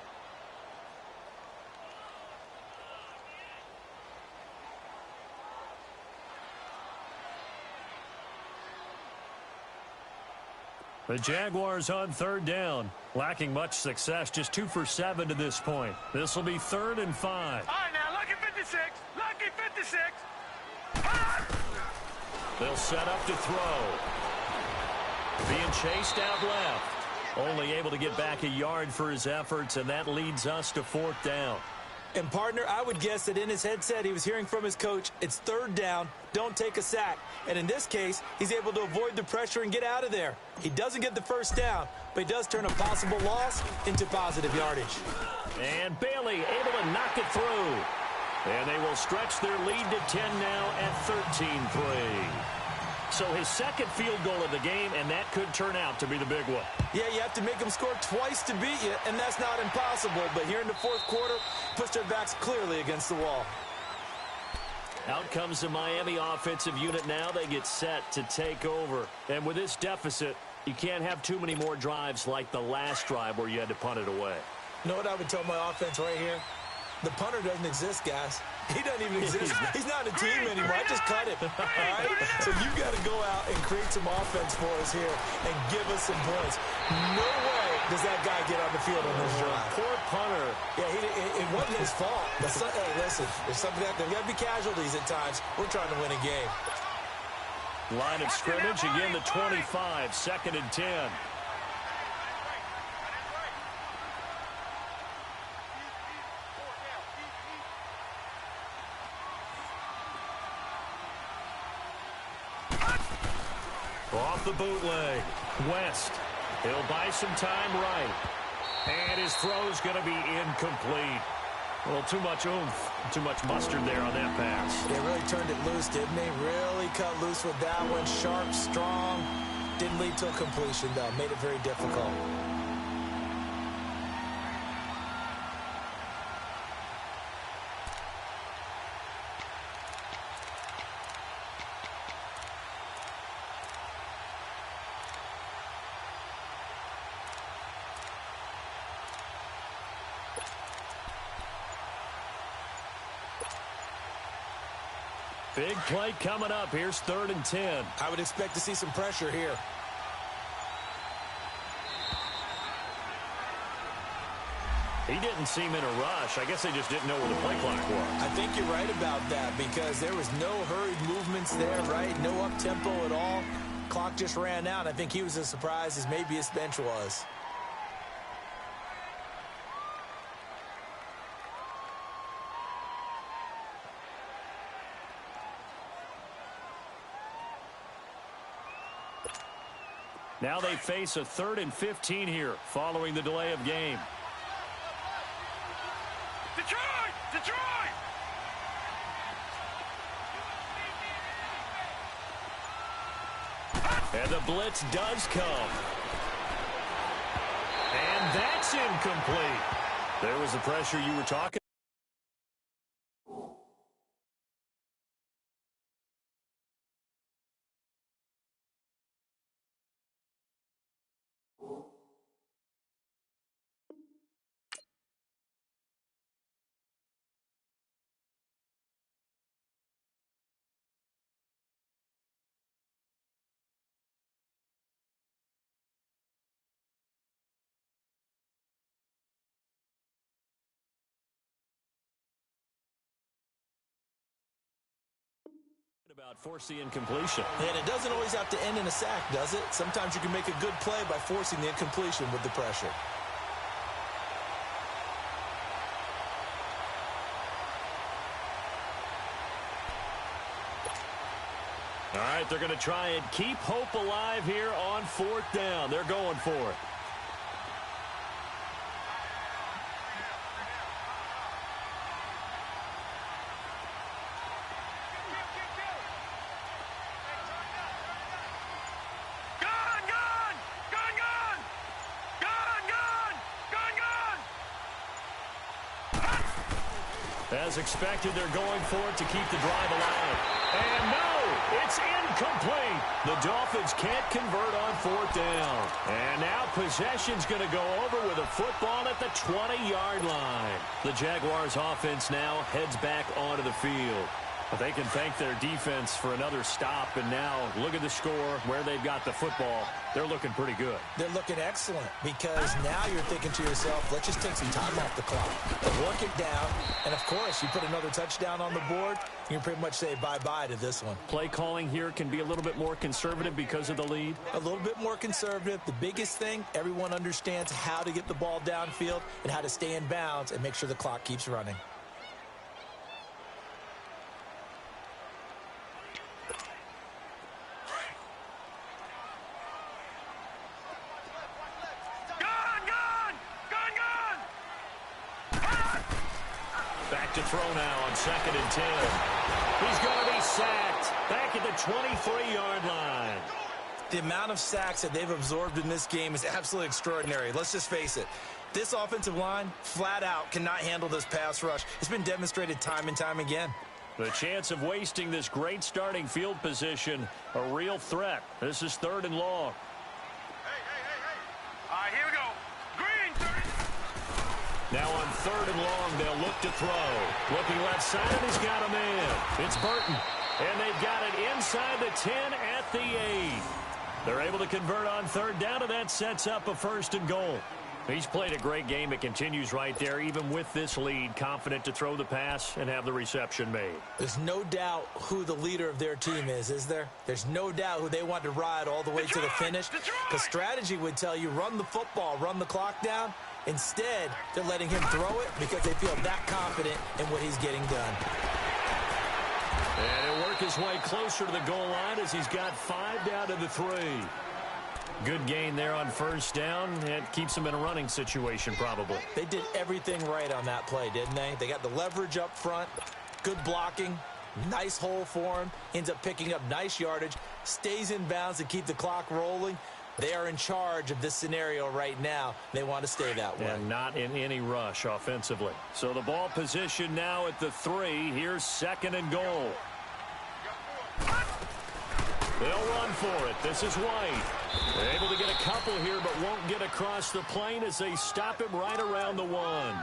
The Jaguars on third down. Lacking much success, just 2 for 7 to this point. This will be 3rd and 5. All right, now, lucky 56. Lucky 56. They'll set up to throw. Being chased out left. Only able to get back a yard for his efforts, and that leads us to 4th down. And, partner, I would guess that in his headset he was hearing from his coach, it's 3rd down, don't take a sack. And in this case, he's able to avoid the pressure and get out of there. He doesn't get the 1st down, but he does turn a possible loss into positive yardage. And Bailey able to knock it through. And they will stretch their lead to 10 now at 13-3. So his 2nd field goal of the game, and that could turn out to be the big one. Yeah, you have to make them score twice to beat you, and that's not impossible. But here in the 4th quarter, push their backs clearly against the wall. Out comes the Miami offensive unit now. They get set to take over. And with this deficit, you can't have too many more drives like the last drive where you had to punt it away. You know what I would tell my offense right here? The punter doesn't exist, guys. He doesn't even exist. He's not a team anymore. I just cut him. All right? So you've got to go out and create some offense for us here and give us some points. No way does that guy get on the field on this drive. Poor punter. Yeah, it wasn't his fault. But hey, listen, there's something that there's got to be casualties at times. We're trying to win a game. Line of scrimmage, again the 25, 2nd and 10. Off the bootleg. West. He'll buy some time right. And his throw's going to be incomplete. A little too much oomph, too much mustard there on that pass. They really turned it loose, didn't they? Really cut loose with that one. Sharp, strong. Didn't lead to a completion, though. Made it very difficult. Big play coming up. Here's 3rd and 10. I would expect to see some pressure here. He didn't seem in a rush. I guess they just didn't know where the play clock was. I think you're right about that because there was no hurried movements there, right? No up-tempo at all. Clock just ran out. I think he was as surprised as maybe his bench was. Now they face a 3rd and 15 here following the delay of game. Detroit! Detroit! And the blitz does come. And that's incomplete. There was the pressure you were talking. About force the incompletion. And it doesn't always have to end in a sack, does it? Sometimes you can make a good play by forcing the incompletion with the pressure. All right, they're going to try and keep hope alive here on 4th down. They're going for it. As expected, they're going for it to keep the drive alive. And no, it's incomplete. The Dolphins can't convert on 4th down. And now possession's going to go over with a football at the 20-yard line. The Jaguars offense now heads back onto the field. But they can thank their defense for another stop. And now look at the score, where they've got the football. They're looking pretty good. They're looking excellent because now you're thinking to yourself, let's just take some time off the clock, work it down, and of course, you put another touchdown on the board, you can pretty much say bye-bye to this one. Play calling here can be a little bit more conservative because of the lead. A little bit more conservative. The biggest thing, everyone understands how to get the ball downfield and how to stay in bounds and make sure the clock keeps running. To throw now on 2nd and 10. He's going to be sacked back at the 23-yard line. The amount of sacks that they've absorbed in this game is absolutely extraordinary. Let's just face it. This offensive line, flat out, cannot handle this pass rush. It's been demonstrated time and time again. The chance of wasting this great starting field position, a real threat. This is 3rd and long. All right, here we go. Green, 30. Now on 3rd and long, they'll look to throw. Looking left side, and he's got a man. It's Burton. And they've got it inside the 10 at the 8. They're able to convert on 3rd down, and that sets up a 1st and goal. He's played a great game. It continues right there, even with this lead, confident to throw the pass and have the reception made. There's no doubt who the leader of their team is there? There's no doubt who they want to ride all the way to the finish. The strategy would tell you, run the football, run the clock down. Instead, they're letting him throw it because they feel that confident in what he's getting done. And he'll work his way closer to the goal line as he's got 5 down to the 3. Good gain there on 1st down. It keeps him in a running situation, probably. They did everything right on that play, didn't they? They got the leverage up front, good blocking, nice hole for him, ends up picking up nice yardage, stays in bounds to keep the clock rolling. They are in charge of this scenario right now. They want to stay that way. And not in any rush offensively. So the ball position now at the 3. Here's 2nd and goal. They'll run for it. This is White. They're able to get a couple here, but won't get across the plane as they stop him right around the 1.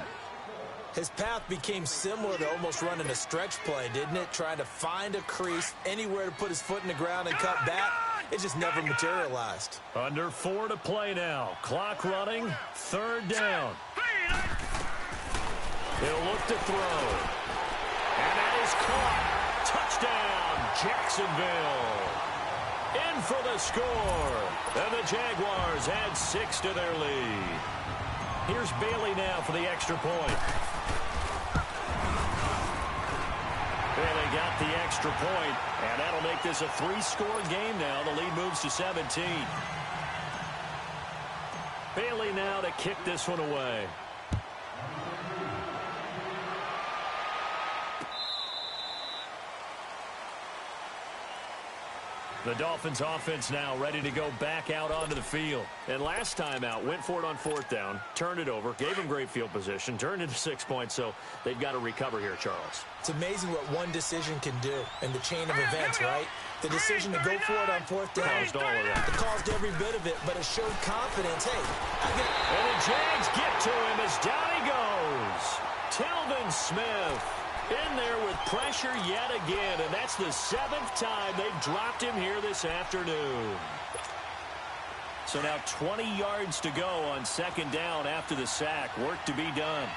His path became similar to almost running a stretch play, didn't it? Trying to find a crease, anywhere to put his foot in the ground and cut back. It just never materialized. Under 4 to play now. Clock running. 3rd down. He'll look to throw. And that is caught. Touchdown, Jacksonville. In for the score. And the Jaguars add 6 to their lead. Here's Bailey now for the extra point. Bailey got the extra point, and that'll make this a 3-score game now. The lead moves to 17. Bailey now to kick this one away. The Dolphins offense now ready to go back out onto the field. And last time out, went for it on 4th down, turned it over, gave them great field position, turned into 6 points, so they've got to recover here, Charles. It's amazing what one decision can do in the chain of events, right? The decision to go for it on 4th down. Caused all of that. It caused every bit of it, but it showed confidence. Hey, and the Jags get to him as down he goes. Telvin Smith in there with pressure yet again, and that's the 7th time they've dropped him here this afternoon. So now 20 yards to go on 2nd down after the sack. Work to be done.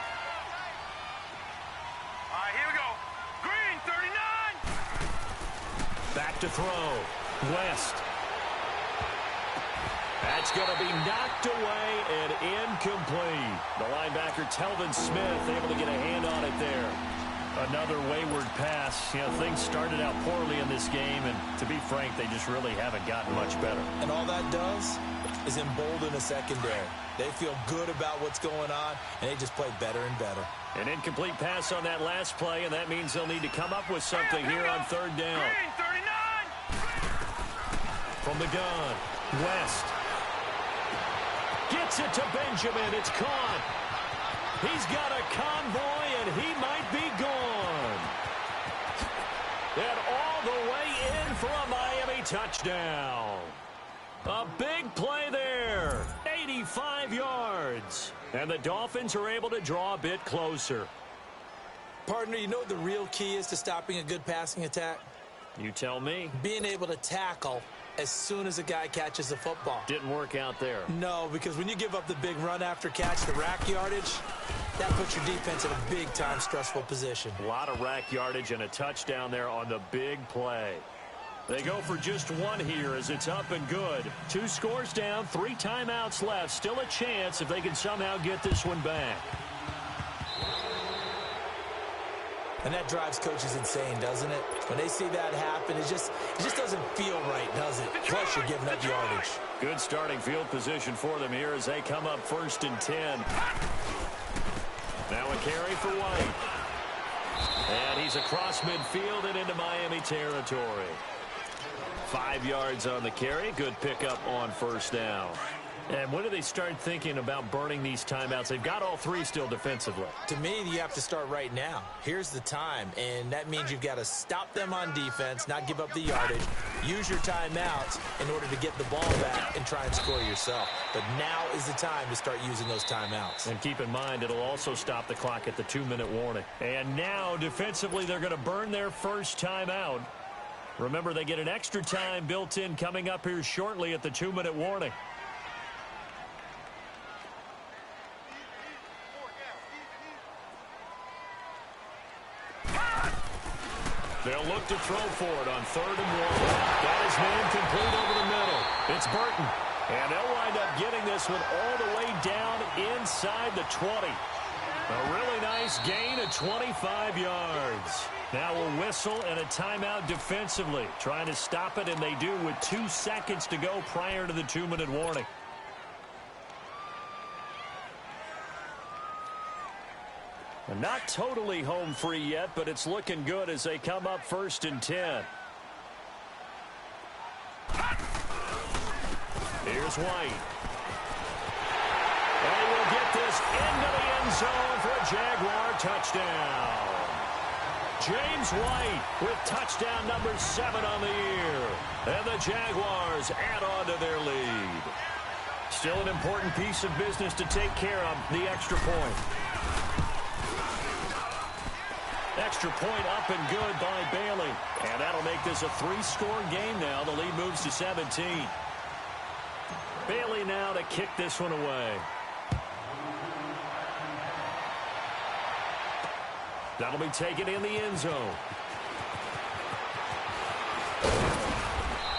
All right, here we go. Green, 39. Back to throw. West. That's going to be knocked away and incomplete. The linebacker, Telvin Smith, able to get a hand on it there. Another wayward pass. You know, things started out poorly in this game, and to be frank, they just really haven't gotten much better. And all that does is embolden a secondary. They feel good about what's going on, and they just play better and better. An incomplete pass on that last play, and that means they'll need to come up with something here on third down. Green, 39. From the gun, West. Gets it to Benjamin. It's caught. He's got a convoy, and he might be gone. And all the way in for a Miami touchdown. A big play there. 85 yards. And the Dolphins are able to draw a bit closer. Partner, you know what the real key is to stopping a good passing attack? You tell me. Being able to tackle as soon as a guy catches the football. Didn't work out there. No, because when you give up the big run after catch, the rack yardage, that puts your defense in a big-time stressful position. A lot of rack yardage and a touchdown there on the big play. They go for just one here as it's up and good. 2 scores down, 3 timeouts left. Still a chance if they can somehow get this one back. And that drives coaches insane, doesn't it? When they see that happen, it just doesn't feel right, does it? Plus, you're giving up yardage. Good starting field position for them here as they come up 1st and 10. Now a carry for White. And he's across midfield and into Miami territory. 5 yards on the carry. Good pickup on 1st down. And when do they start thinking about burning these timeouts? They've got all 3 still defensively. To me, you have to start right now. Here's the time, and that means you've got to stop them on defense, not give up the yardage, use your timeouts in order to get the ball back and try and score yourself. But now is the time to start using those timeouts. And keep in mind, it'll also stop the clock at the 2-minute warning. And now, defensively, they're going to burn their first timeout. Remember, they get an extra time built in coming up here shortly at the 2-minute warning. They'll look to throw for it on 3rd and 1. Got his man complete over the middle. It's Burton. And they'll wind up getting this one all the way down inside the 20. A really nice gain of 25 yards. Now a whistle and a timeout defensively. Trying to stop it, and they do with 2 seconds to go prior to the 2-minute warning. Not totally home free yet, but it's looking good as they come up 1st and 10. Here's White. And he will get this into the end zone for a Jaguar touchdown. James White with touchdown number 7 on the year. And the Jaguars add on to their lead. Still an important piece of business to take care of, the extra point. Extra point up and good by Bailey. And that'll make this a 3-score game now. The lead moves to 17. Bailey now to kick this one away. That'll be taken in the end zone.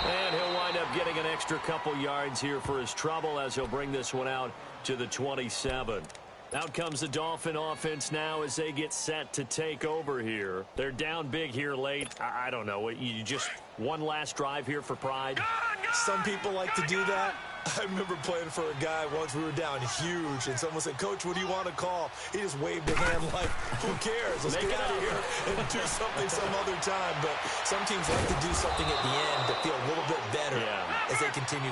And he'll wind up getting an extra couple yards here for his trouble as he'll bring this one out to the 27. Out comes the Dolphin offense now as they get set to take over here. They're down big here late. I don't know. You just one last drive here for pride? Some people like to do that. I remember playing for a guy once. We were down huge, and someone said, "Coach, what do you want to call?" He just waved a hand like, who cares? Let's get out of here and do something some other time. But some teams like to do something at the end to feel a little bit better as they continue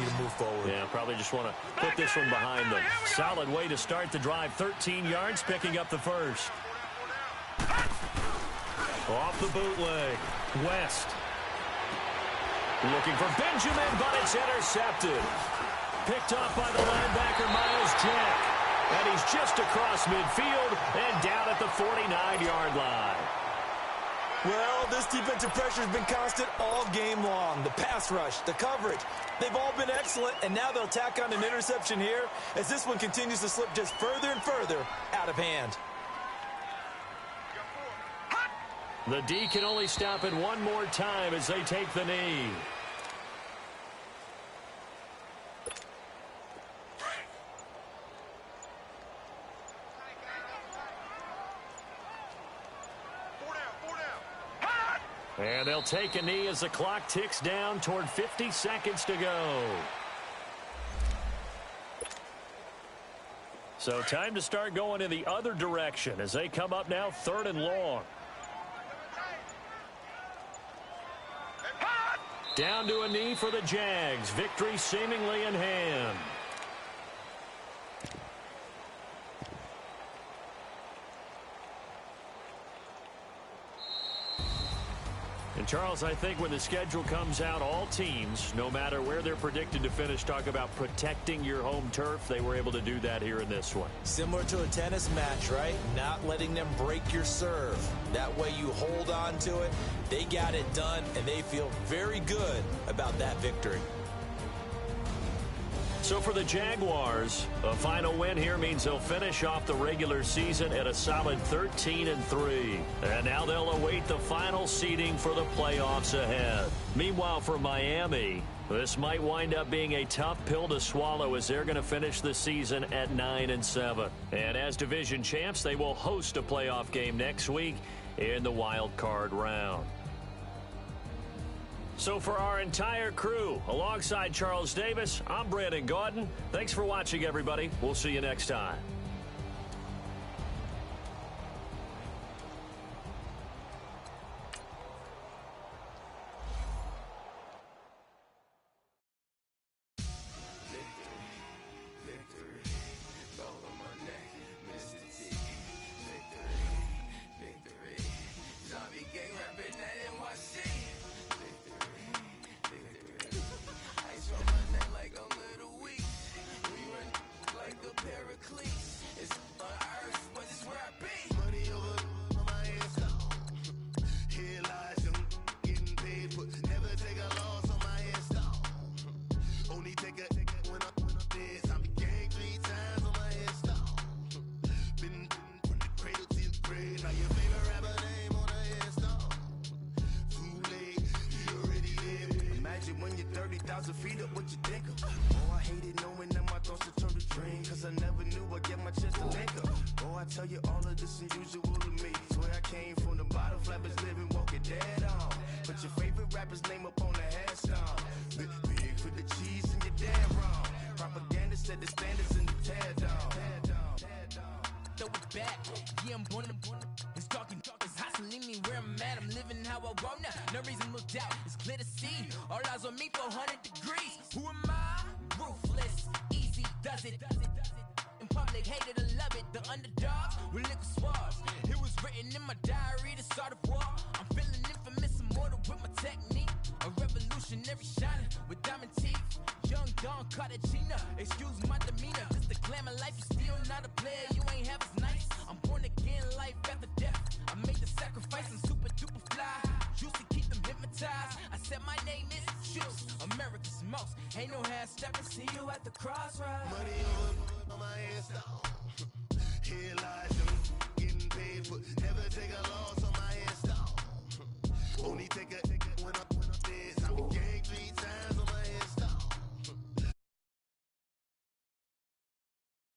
to move forward. Yeah, probably just want to put this one behind them. Solid way to start the drive. 13 yards, picking up the first. Off the bootleg, West. Looking for Benjamin, but it's intercepted. Picked off by the linebacker, Miles Jack. And he's just across midfield and down at the 49-yard line. Well, this defensive pressure has been constant all game long. The pass rush, the coverage, they've all been excellent, and now they'll tack on an interception here as this one continues to slip just further and further out of hand. The D can only stop it one more time as they take the knee. And they'll take a knee as the clock ticks down toward 50 seconds to go. So time to start going in the other direction as they come up now 3rd and long. Down to a knee for the Jags. Victory seemingly in hand. And Charles, I think when the schedule comes out, all teams, no matter where they're predicted to finish, talk about protecting your home turf. They were able to do that here in this one. Similar to a tennis match, right? Not letting them break your serve. That way you hold on to it. They got it done, and they feel very good about that victory. So for the Jaguars, a final win here means they'll finish off the regular season at a solid 13-3. And now they'll await the final seeding for the playoffs ahead. Meanwhile, for Miami, this might wind up being a tough pill to swallow as they're going to finish the season at 9-7. And as division champs, they will host a playoff game next week in the wild card round. So for our entire crew, alongside Charles Davis, I'm Brandon Gaudin. Thanks for watching, everybody. We'll see you next time. When you're 30,000 feet up, what you think of? Oh, I hated knowing that my thoughts would turn to dream, cause I never knew I'd get my chance to link up. Oh, I tell you all of this unusual to me. Swear I came from the bottom, flappers living, walking dead on. Put your favorite rapper's name up on the headstone. Big for the cheese and you're dead wrong. Propaganda set the standards in the tear down. Throw it back, yeah, I'm born. It's talking, it's hustling me where I'm at. I'm living how I want now. No reason to look out, it's clear to see. All eyes on me, 400 degrees. Who am I? Ruthless, easy does it. In public, hated or love it. The underdogs with liquor swabs. It was written in my diary to start a war. I'm feeling infamous, immortal with my technique. A revolutionary shining with diamond teeth. Young Don Cartagena, excuse my demeanor. Just a glamour life, you still not a player. You ain't half as nice. I'm born again, life after death. I made the sacrifice, I'm super duper fly. Used to keep them hypnotized. I said my name is Juice, America's most. Ain't no half stepping, see you at the crossroads. Money on my headstone. Here lies the